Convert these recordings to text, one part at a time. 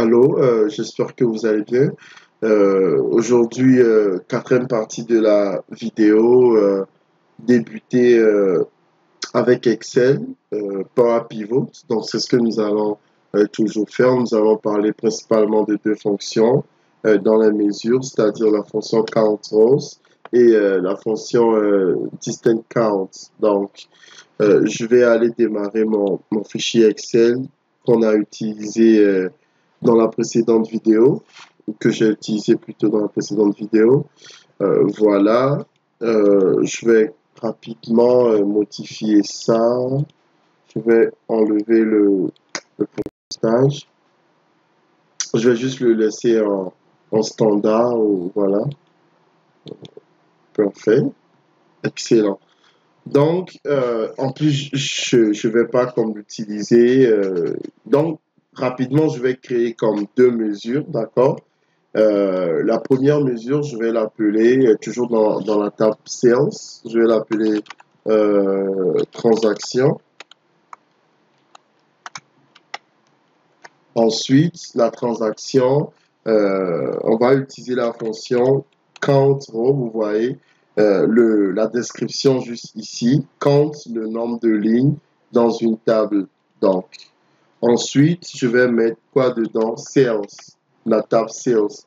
Allô, j'espère que vous allez bien. Aujourd'hui, quatrième partie de la vidéo, débuter avec Excel, Power Pivot. Donc, c'est ce que nous allons toujours faire. Nous allons parler principalement de deux fonctions dans les mesures, c'est-à-dire la fonction count rows et la fonction distant count. Donc, je vais aller démarrer mon fichier Excel qu'on a utilisé dans la précédente vidéo, ou que j'ai utilisé plutôt dans la précédente vidéo. Voilà. Je vais rapidement modifier ça. Je vais enlever le postage. Je vais juste le laisser en standard. Voilà. Parfait. Excellent. Donc, en plus, je vais pas comme l'utiliser. Donc, rapidement, je vais créer comme deux mesures, d'accord? La première mesure, je vais l'appeler, toujours dans la table Sales, je vais l'appeler transaction. Ensuite, la transaction, on va utiliser la fonction count row, vous voyez, la description juste ici, count le nombre de lignes dans une table. Donc, ensuite, je vais mettre quoi dedans? Sales, la table Sales.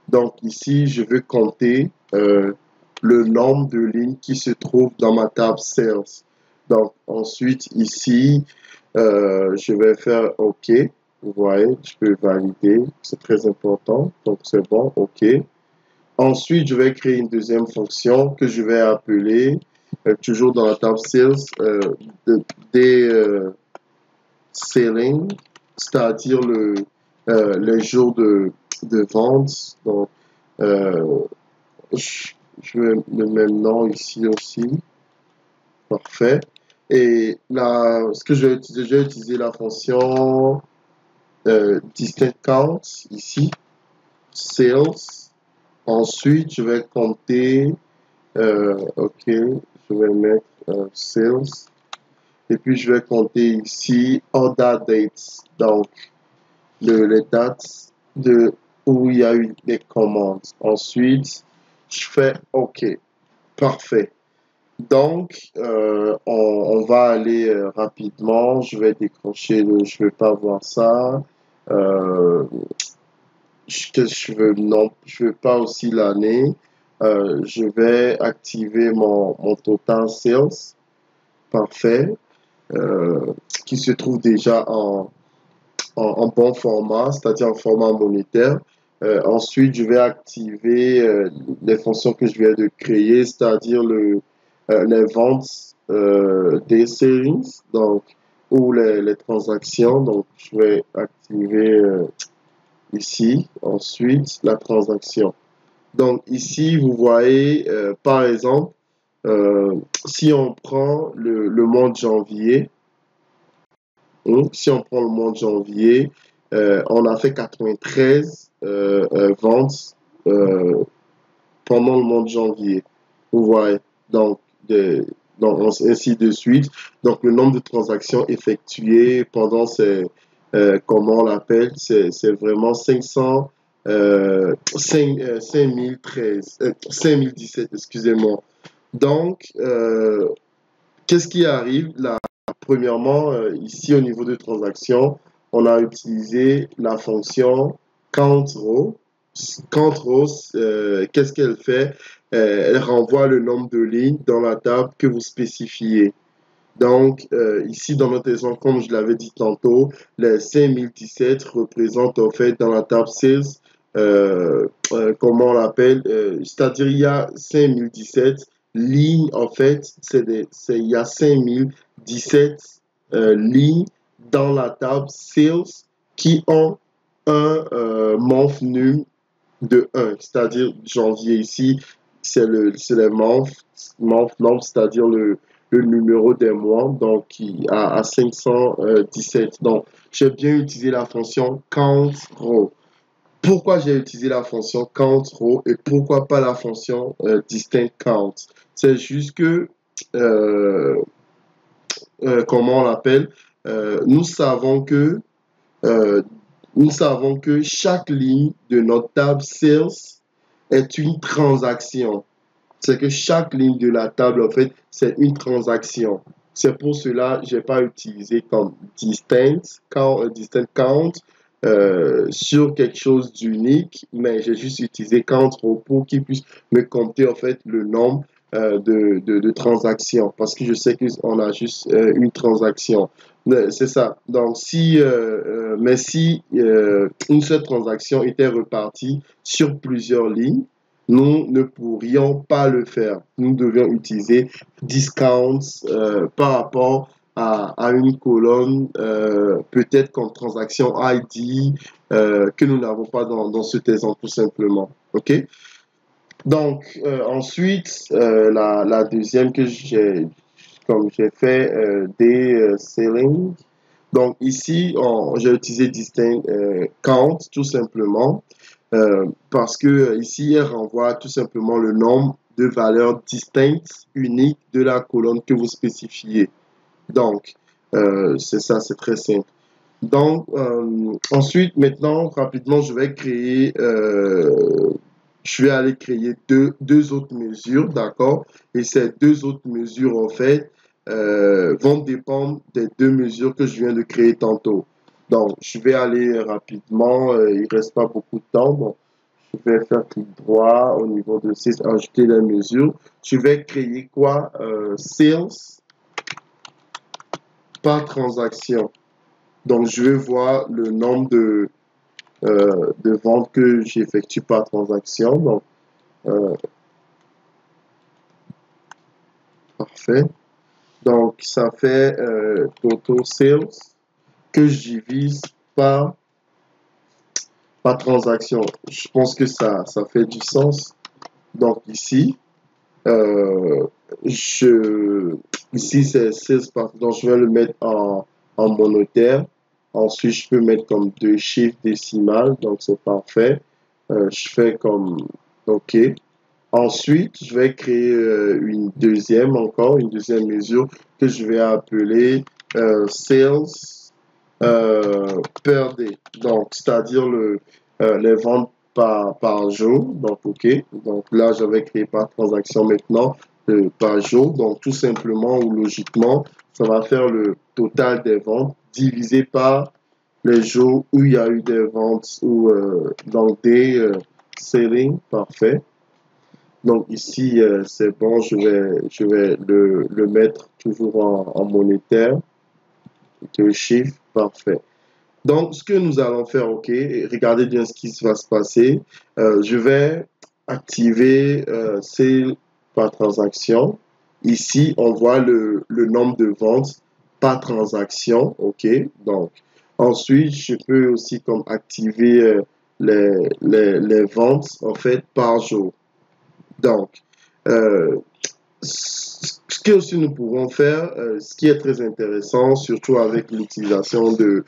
Donc, ici, je veux compter le nombre de lignes qui se trouvent dans ma table Sales. Donc, ensuite, ici, je vais faire OK. Vous voyez, je peux valider. C'est très important. Donc, c'est bon. OK. Ensuite, je vais créer une deuxième fonction que je vais appeler, toujours dans la table Sales, selling, c'est-à-dire les jours de vente. Donc, je mets le même nom ici aussi. Parfait. Et là, ce que je vais utiliser la fonction distinct count ici, sales. Ensuite, je vais compter, OK, je vais mettre sales. Et puis, je vais compter ici order dates. Donc, les dates où il y a eu des commandes. Ensuite, je fais OK. Parfait. Donc, on va aller rapidement. Je vais décrocher je ne veux pas voir ça. Je veux, non, je veux pas aussi l'année. Je vais activer mon total sales. Parfait. Qui se trouve déjà en bon format, c'est-à-dire en format monétaire. Ensuite, je vais activer les fonctions que je viens de créer, c'est-à-dire les ventes des savings, donc, ou les transactions. Donc, je vais activer ici, ensuite, la transaction. Donc, ici, vous voyez, par exemple, si on prend le mois de janvier, si on prend le mois de janvier, on a fait 93 ventes pendant le mois de janvier. Vous voyez, donc, ainsi de suite. Donc, le nombre de transactions effectuées pendant comment on l'appelle, c'est vraiment 5017, excusez-moi. Donc, qu'est-ce qui arrive là? Premièrement, ici au niveau de transaction, on a utilisé la fonction countRow. CountRow, qu'est-ce qu'elle fait? Elle renvoie le nombre de lignes dans la table que vous spécifiez. Donc, ici, dans notre exemple, comme je l'avais dit tantôt, les 5017 représentent en fait dans la table sales, comment on l'appelle, c'est-à-dire il y a 5017 lignes, en fait, il y a 5017 lignes dans la table sales qui ont un month num de 1, c'est-à-dire janvier ici, c'est les month num, c'est-à-dire le numéro des mois, donc qui à 517. Donc, j'ai bien utilisé la fonction count row. Pourquoi j'ai utilisé la fonction count row et pourquoi pas la fonction distinct count? C'est juste que, comment on l'appelle? Nous savons que nous savons que chaque ligne de notre table Sales est une transaction. C'est que chaque ligne de la table, en fait, c'est une transaction. C'est pour cela que je n'ai pas utilisé comme distant count sur quelque chose d'unique, mais j'ai juste utilisé count pour qu'il puisse me compter, en fait, le nombre de transactions, parce que je sais qu'on a juste une transaction. C'est ça. Donc, mais si une seule transaction était repartie sur plusieurs lignes, nous ne pourrions pas le faire. Nous devions utiliser discounts par rapport à une colonne, peut-être comme transaction ID, que nous n'avons pas dans cet exemple tout simplement. OK? Donc, ensuite, la deuxième que comme j'ai fait des selling. Donc, ici, j'ai utilisé distinct count tout simplement parce que ici, elle renvoie tout simplement le nombre de valeurs distinctes, uniques de la colonne que vous spécifiez. Donc, c'est ça, c'est très simple. Donc, ensuite, maintenant, rapidement, je vais aller créer deux autres mesures, d'accord? Et ces deux autres mesures, en fait, vont dépendre des deux mesures que je viens de créer tantôt. Donc, je vais aller rapidement, il ne reste pas beaucoup de temps. Donc, je vais faire clic droit au niveau de 6, ajouter les mesures. Je vais créer quoi? Sales par transaction. Donc, je vais voir le nombre de ventes que j'effectue par transaction. Donc, parfait. Donc, ça fait total sales que je divise par transaction. Je pense que ça fait du sens. Donc, ici, euh, ici c'est 16 par. Donc, je vais le mettre en monétaire. Ensuite, je peux mettre comme deux chiffres décimales. Donc, c'est parfait. Je fais comme OK. Ensuite, je vais créer une deuxième mesure que je vais appeler sales per day. Donc, c'est-à-dire les ventes par jour. Donc, OK. Donc, là, j'avais créé par transaction maintenant par jour. Donc, tout simplement ou logiquement, ça va faire le total des ventes divisé par les jours où il y a eu des ventes ou donc des selling. Parfait. Donc ici, c'est bon, je vais le mettre toujours en monétaire, deux chiffres, parfait. Donc, ce que nous allons faire, OK, regardez bien ce qui va se passer. Je vais activer ces par transaction. Ici, on voit le nombre de ventes par transaction, OK. Donc, ensuite, je peux aussi comme activer les ventes, en fait, par jour. Donc, euh, ce que aussi nous pouvons faire, ce qui est très intéressant, surtout avec l'utilisation de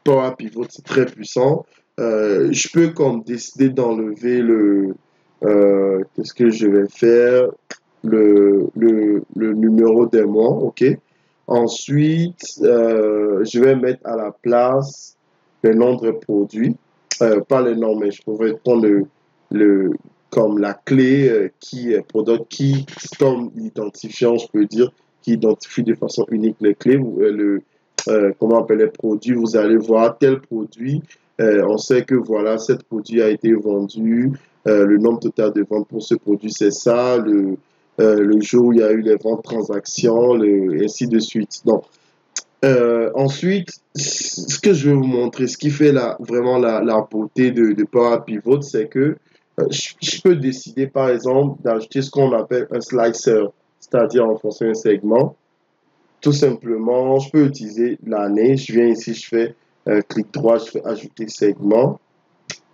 Power Pivot, c'est très puissant. Je peux comme décider d'enlever qu'est-ce que je vais faire, le numéro des mois, ok. Ensuite, je vais mettre à la place le nom de produits, pas le nom, mais je pourrais prendre le, comme la clé qui est product key, comme l'identifiant, je peux dire, qui identifie de façon unique les clés, comment on appelle les produits, vous allez voir tel produit, on sait que voilà, cet produit a été vendu, le nombre total de ventes pour ce produit, c'est ça, le jour où il y a eu les ventes transactions, ainsi de suite. Donc, ensuite, ce que je vais vous montrer, ce qui fait vraiment la beauté de Power Pivot, c'est que je peux décider, par exemple, d'ajouter ce qu'on appelle un slicer, c'est-à-dire en fonction d'un segment. Tout simplement, je peux utiliser l'année. Je viens ici, je fais clic droit, je fais ajouter segment.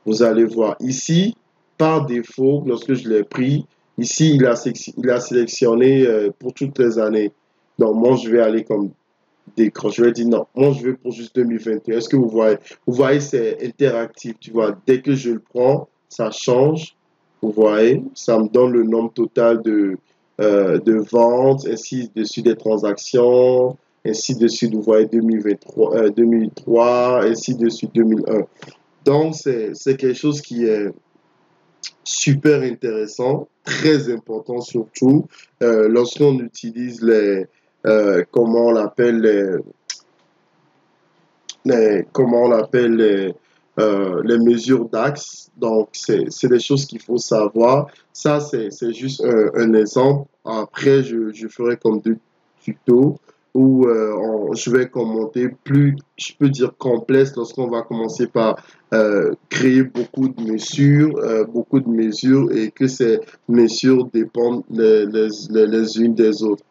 Vous allez voir ici, par défaut, lorsque je l'ai pris, ici, il a sélectionné pour toutes les années. Donc, moi, je vais aller comme d'écran. Je vais dire non, moi je veux pour juste 2021. Est-ce que vous voyez? Vous voyez, c'est interactif, tu vois. Dès que je le prends, ça change. Vous voyez, ça me donne le nombre total de ventes, ainsi dessus des transactions, ainsi de suite. Vous voyez 2023, 2003, ainsi de suite 2001. Donc, c'est quelque chose qui est super intéressant, très important surtout lorsqu'on utilise comment on l'appelle, comment on l'appelle, les mesures d'axe. Donc, c'est des choses qu'il faut savoir. Ça, c'est juste un exemple. Après, je ferai comme deux tutos où je vais commenter plus, je peux dire complexe lorsqu'on va commencer par créer beaucoup de mesures et que ces mesures dépendent les unes des autres.